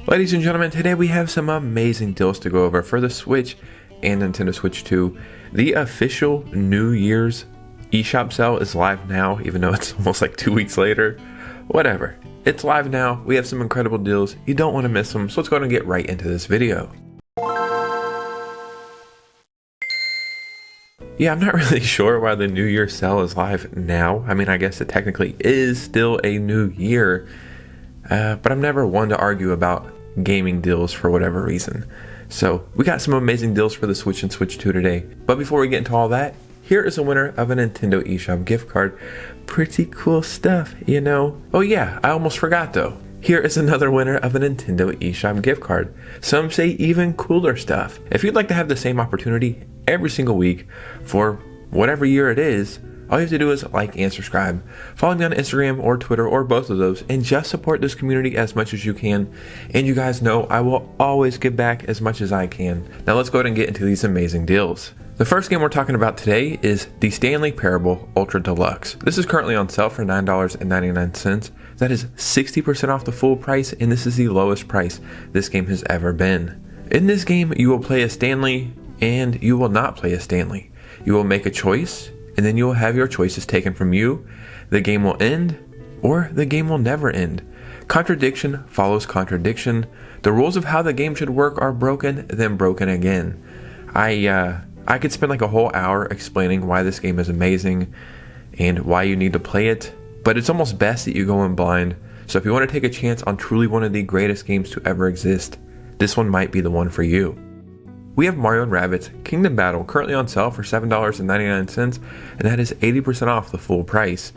Ladies and gentlemen, today we have some amazing deals to go over for the Switch and Nintendo Switch 2. The official New Year's eShop sale is live now, even though it's almost like 2 weeks later. Whatever. It's live now. We have some incredible deals. You don't want to miss them, so let's go ahead and get right into this video. Yeah, I'm not really sure why the New Year's sale is live now. I mean, I guess it technically is still a new year, but I'm never one to argue about gaming deals for whatever reason. So we got some amazing deals for the Switch and Switch 2 today. But before we get into all that, here is a winner of a Nintendo eShop gift card. Pretty cool stuff, you know. Oh yeah, I almost forgot though. Here is another winner of a Nintendo eShop gift card. Some say even cooler stuff. If you'd like to have the same opportunity every single week for whatever year it is, all you have to do is like and subscribe. Follow me on Instagram or Twitter or both of those, and just support this community as much as you can. And you guys know I will always give back as much as I can. Now let's go ahead and get into these amazing deals. The first game we're talking about today is the Stanley Parable Ultra Deluxe. This is currently on sale for $9.99. That is 60% off the full price, and this is the lowest price this game has ever been. In this game, you will play a Stanley and you will not play a Stanley. You will make a choice, and then you will have your choices taken from you. The game will end, or the game will never end. Contradiction follows contradiction. The rules of how the game should work are broken, then broken again. I could spend like a whole hour explaining why this game is amazing and why you need to play it, but it's almost best that you go in blind. So if you want to take a chance on truly one of the greatest games to ever exist, this one might be the one for you. We have Mario & Rabbids Kingdom Battle currently on sale for $7.99, and that is 80% off the full price.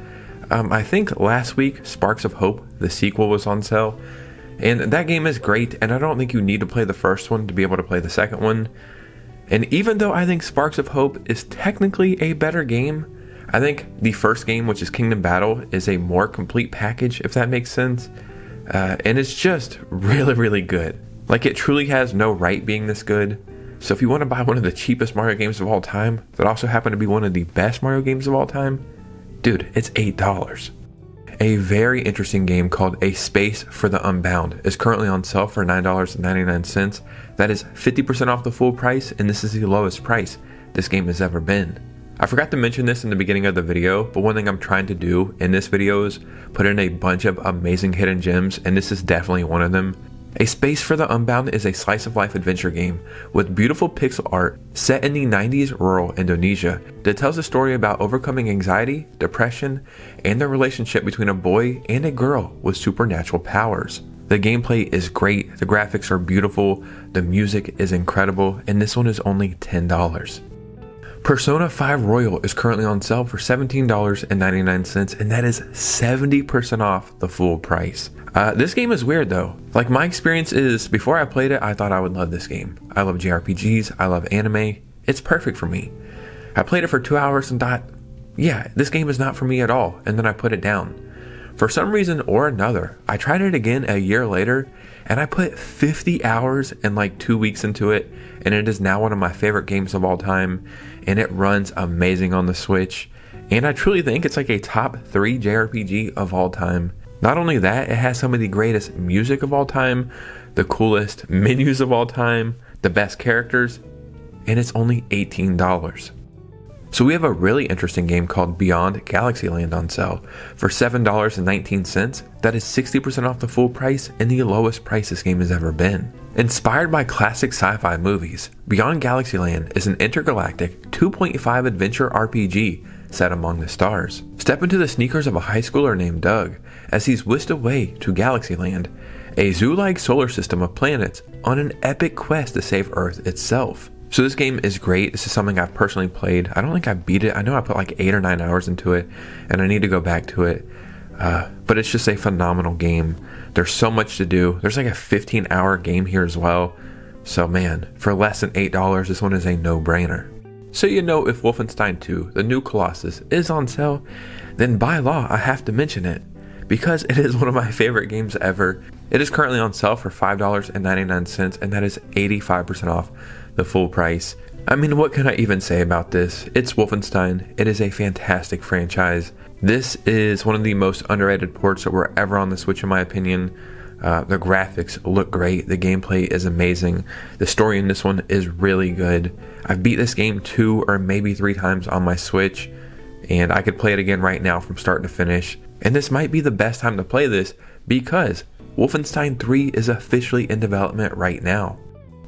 I think last week Sparks of Hope, the sequel, was on sale, and that game is great, and I don't think you need to play the first one to be able to play the second one. And even though I think Sparks of Hope is technically a better game, I think the first game, which is Kingdom Battle, is a more complete package, if that makes sense. And it's just really, really good. Like, it truly has no right being this good. So if you want to buy one of the cheapest Mario games of all time, that also happen to be one of the best Mario games of all time, dude, it's $8. A very interesting game called A Space for the Unbound is currently on sale for $9.99. That is 50% off the full price, and this is the lowest price this game has ever been. I forgot to mention this in the beginning of the video, but one thing I'm trying to do in this video is put in a bunch of amazing hidden gems, and this is definitely one of them. A Space for the Unbound is a slice-of-life adventure game with beautiful pixel art set in the 90s rural Indonesia that tells a story about overcoming anxiety, depression, and the relationship between a boy and a girl with supernatural powers. The gameplay is great, the graphics are beautiful, the music is incredible, and this one is only $10. Persona 5 Royal is currently on sale for $17.99, and that is 70% off the full price. This game is weird though. Like, my experience is, before I played it, I thought I would love this game. I love JRPGs, I love anime, it's perfect for me. I played it for 2 hours and thought, yeah, this game is not for me at all, and then I put it down. For some reason or another, I tried it again a year later, and I put 50 hours and like 2 weeks into it, and it is now one of my favorite games of all time, and it runs amazing on the Switch, and I truly think it's like a top 3 JRPG of all time. Not only that, it has some of the greatest music of all time, the coolest menus of all time, the best characters, and it's only $18. So we have a really interesting game called Beyond GALAXYLAND on sale for $7.19. That is 60% off the full price and the lowest price this game has ever been. Inspired by classic sci-fi movies, Beyond GALAXYLAND is an intergalactic 2.5 adventure RPG set among the stars. Step into the sneakers of a high schooler named Doug as he's whisked away to Galaxyland, a zoo-like solar system of planets, on an epic quest to save Earth itself. So this game is great. This is something I've personally played. I don't think I beat it. I know I put like 8 or 9 hours into it, and I need to go back to it. But it's just a phenomenal game. There's so much to do. There's like a 15-hour game here as well. So man, for less than $8, this one is a no-brainer. So you know, if Wolfenstein 2, the new Colossus, is on sale, then by law I have to mention it, because it is one of my favorite games ever. It is currently on sale for $5.99, and that is 85% off the full price. I mean, what can I even say about this? It's Wolfenstein. It is a fantastic franchise. This is one of the most underrated ports that were ever on the Switch, in my opinion. The graphics look great. The gameplay is amazing. The story in this one is really good. I've beat this game 2 or maybe 3 times on my Switch, and I could play it again right now from start to finish. And this might be the best time to play this because Wolfenstein 3 is officially in development right now.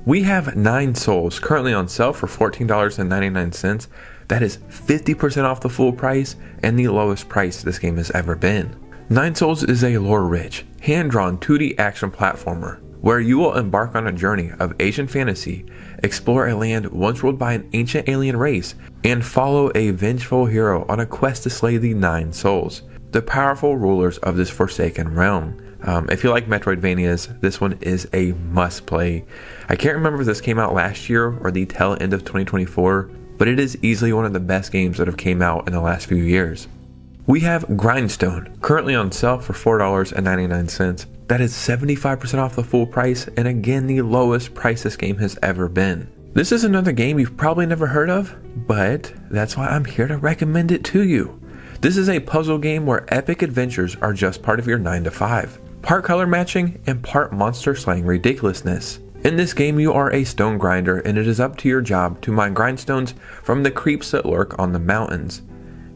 We have 9 Souls currently on sale for $14.99. That is 50% off the full price and the lowest price this game has ever been. 9 Souls is a lore-rich, hand-drawn 2D action platformer where you will embark on a journey of Asian fantasy, explore a land once ruled by an ancient alien race, and follow a vengeful hero on a quest to slay the 9 Souls, the powerful rulers of this forsaken realm. If you like Metroidvanias, this one is a must-play. I can't remember if this came out last year or the tail end of 2024, but it is easily one of the best games that have came out in the last few years. We have Grindstone, currently on sale for $4.99. That is 75% off the full price, and again the lowest price this game has ever been. This is another game you've probably never heard of, but that's why I'm here to recommend it to you. This is a puzzle game where epic adventures are just part of your 9 to 5. Part color matching and part monster slaying ridiculousness. In this game you are a stone grinder, and it is up to your job to mine grindstones from the creeps that lurk on the mountains.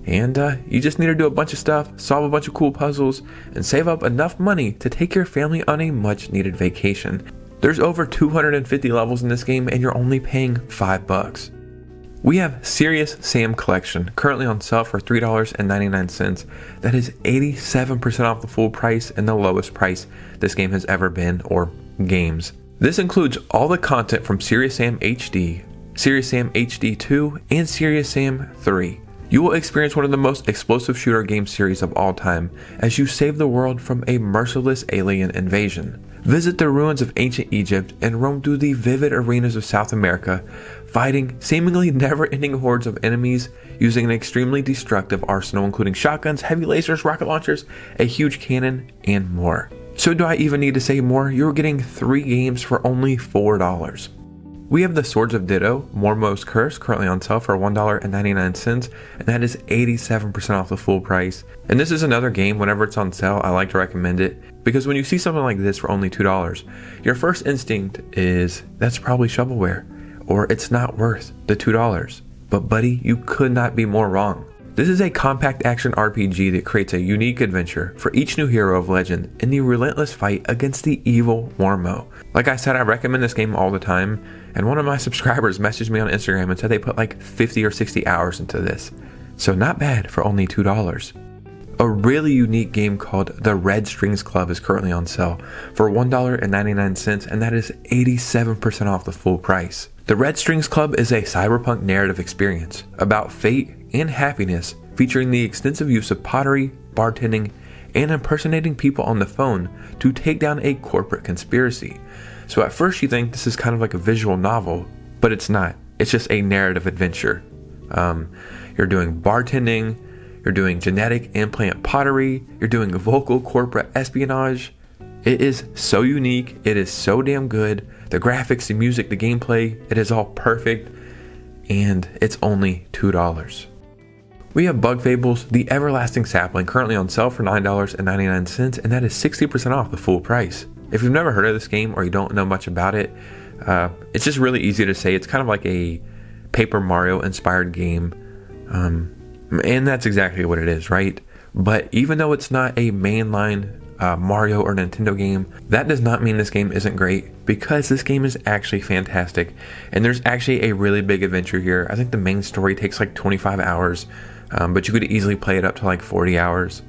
And you just need to do a bunch of stuff, solve a bunch of cool puzzles, and save up enough money to take your family on a much needed vacation. There's over 250 levels in this game and you're only paying $5. We have Serious Sam Collection, currently on sale for $3.99. That is 87% off the full price and the lowest price this game has ever been, or games. This includes all the content from Serious Sam HD, Serious Sam HD 2, and Serious Sam 3. You will experience one of the most explosive shooter game series of all time as you save the world from a merciless alien invasion. Visit the ruins of ancient Egypt and roam through the vivid arenas of South America, fighting seemingly never-ending hordes of enemies using an extremely destructive arsenal including shotguns, heavy lasers, rocket launchers, a huge cannon, and more. So do I even need to say more? You're getting 3 games for only $4. We have the Swords of Ditto, MORMOS Curse, currently on sale for $1.99, and that is 87% off the full price. And this is another game, whenever it's on sale, I like to recommend it, because when you see something like this for only $2, your first instinct is, that's probably shovelware, or it's not worth the $2. But buddy, you could not be more wrong. This is a compact action RPG that creates a unique adventure for each new hero of legend in the relentless fight against the evil Mormo. Like I said, I recommend this game all the time, and one of my subscribers messaged me on Instagram and said they put like 50 or 60 hours into this. So not bad for only $2. A really unique game called The Red Strings Club is currently on sale for $1.99, and that is 87% off the full price. The Red Strings Club is a cyberpunk narrative experience about fate and happiness, featuring the extensive use of pottery, bartending, and impersonating people on the phone to take down a corporate conspiracy. So at first you think this is kind of like a visual novel, but it's not. It's just a narrative adventure. You're doing bartending, you're doing genetic implant pottery, you're doing vocal corporate espionage. It is so unique, it is so damn good. The graphics, the music, the gameplay, it is all perfect, and it's only $2. We have Bug Fables, The Everlasting Sapling, currently on sale for $9.99, and that is 60% off the full price. If you've never heard of this game or you don't know much about it, it's just really easy to say. It's kind of like a Paper Mario inspired game, and that's exactly what it is, right? But even though it's not a mainline Mario or Nintendo game, that does not mean this game isn't great, because this game is actually fantastic, and there's actually a really big adventure here. I think the main story takes like 25 hours, but you could easily play it up to like 40 hours.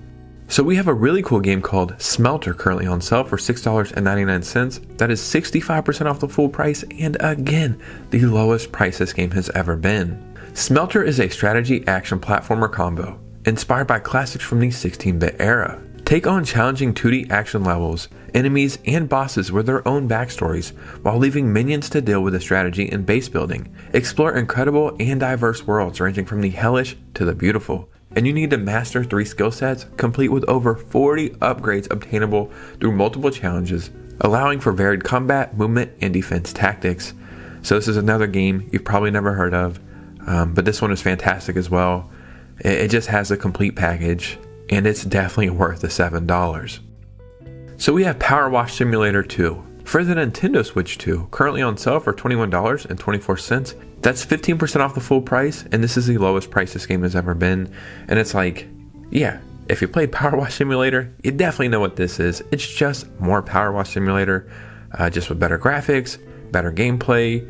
So we have a really cool game called SMELTER currently on sale for $6.99. That is 65% off the full price, and again, the lowest price this game has ever been. SMELTER is a strategy action platformer combo, inspired by classics from the 16-bit era. Take on challenging 2D action levels, enemies, and bosses with their own backstories, while leaving minions to deal with the strategy and base building. Explore incredible and diverse worlds ranging from the hellish to the beautiful. And you need to master 3 skill sets, complete with over 40 upgrades obtainable through multiple challenges, allowing for varied combat, movement, and defense tactics. So this is another game you've probably never heard of, but this one is fantastic as well. It just has a complete package, and it's definitely worth the $7. So we have Power Wash Simulator 2 for the Nintendo Switch 2, currently on sale for $21.24. That's 15% off the full price, and this is the lowest price this game has ever been. And it's like, yeah, if you played Power Wash Simulator, you definitely know what this is. It's just more Power Wash Simulator, just with better graphics, better gameplay,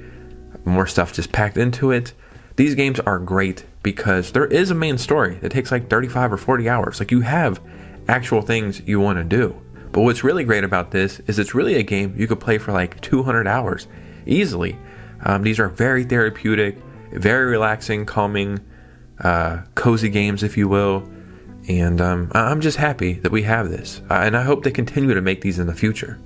more stuff just packed into it. These games are great because there is a main story that takes like 35 or 40 hours. Like, you have actual things you want to do. But what's really great about this is it's really a game you could play for like 200 hours easily. These are very therapeutic, very relaxing, calming, cozy games, if you will. And I'm just happy that we have this. And I hope they continue to make these in the future.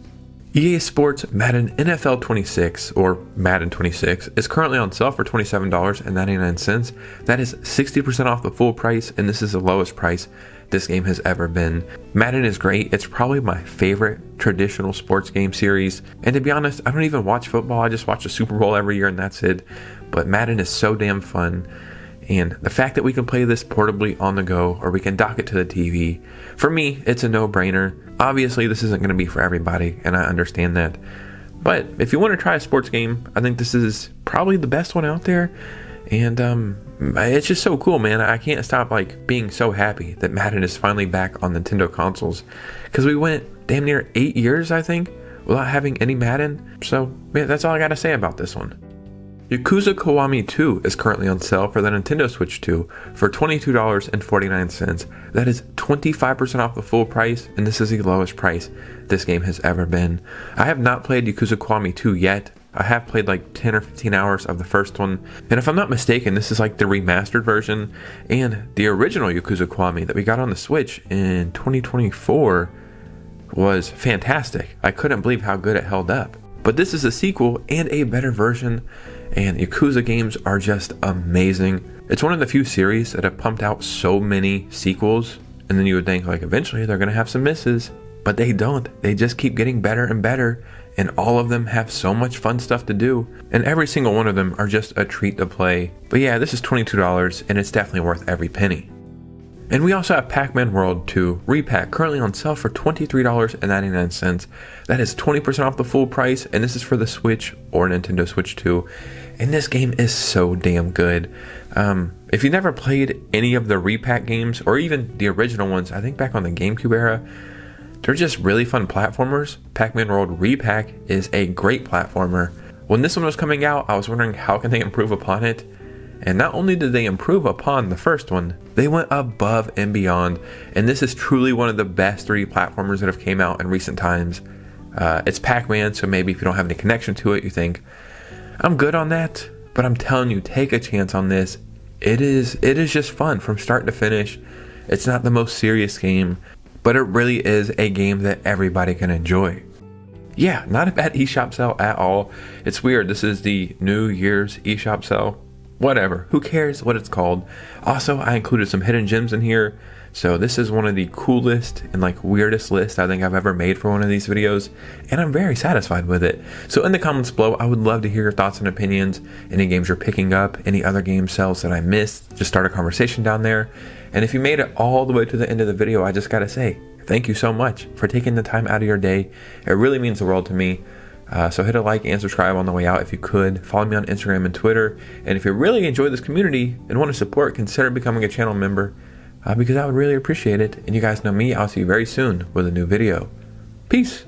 EA Sports Madden NFL 26, or Madden 26, is currently on sale for $27.99. That is 60% off the full price, and this is the lowest price this game has ever been. Madden is great. It's probably my favorite traditional sports game series. And to be honest, I don't even watch football. I just watch the Super Bowl every year and that's it. But Madden is so damn fun. And the fact that we can play this portably on the go, or we can dock it to the TV, for me, it's a no-brainer. Obviously, this isn't going to be for everybody, and I understand that. But if you want to try a sports game, I think this is probably the best one out there. And it's just so cool, man. I can't stop like being so happy that Madden is finally back on Nintendo consoles. Because we went damn near 8 years, I think, without having any Madden. So, man, that's all I got to say about this one. YAKUZA KIWAMI 2 is currently on sale for the Nintendo Switch 2 for $22.49. That is 25% off the full price, and this is the lowest price this game has ever been. I have not played YAKUZA KIWAMI 2 yet. I have played like 10 or 15 hours of the first one, and if I'm not mistaken, this is like the remastered version, and the original YAKUZA KIWAMI that we got on the Switch in 2024 was fantastic. I couldn't believe how good it held up. But this is a sequel and a better version, and Yakuza games are just amazing. It's one of the few series that have pumped out so many sequels, and then you would think like eventually they're gonna have some misses, but they don't. They just keep getting better and better, and all of them have so much fun stuff to do, and every single one of them are just a treat to play. But yeah, this is $22, and it's definitely worth every penny. And we also have PACMAN World 2 REPAC, currently on sale for $23.99. That is 20% off the full price, and this is for the Switch or Nintendo Switch 2. And this game is so damn good. If you never played any of the REPAC games, or even the original ones, I think back on the GameCube era, they're just really fun platformers. PACMAN World REPAC is a great platformer. When this one was coming out, I was wondering how can they improve upon it. And not only did they improve upon the first one, they went above and beyond. And this is truly one of the best 3D platformers that have came out in recent times. It's Pac-Man, so maybe if you don't have any connection to it, you think, I'm good on that. But I'm telling you, take a chance on this. It is just fun from start to finish. It's not the most serious game, but it really is a game that everybody can enjoy. Yeah, not a bad eShop sale at all. It's weird, this is the New Year's eShop sale. Whatever, who cares what it's called. Also, I included some hidden gems in here, so this is one of the coolest and like weirdest lists I think I've ever made for one of these videos, and I'm very satisfied with it. So in the comments below, I would love to hear your thoughts and opinions, any games you're picking up, any other game sales that I missed. Just start a conversation down there. And if you made it all the way to the end of the video, I just gotta say, thank you so much for taking the time out of your day. It really means the world to me. So hit a like and subscribe on the way out if you could. Follow me on Instagram and Twitter. And if you really enjoy this community and want to support, consider becoming a channel member because I would really appreciate it. And you guys know me, I'll see you very soon with a new video. Peace.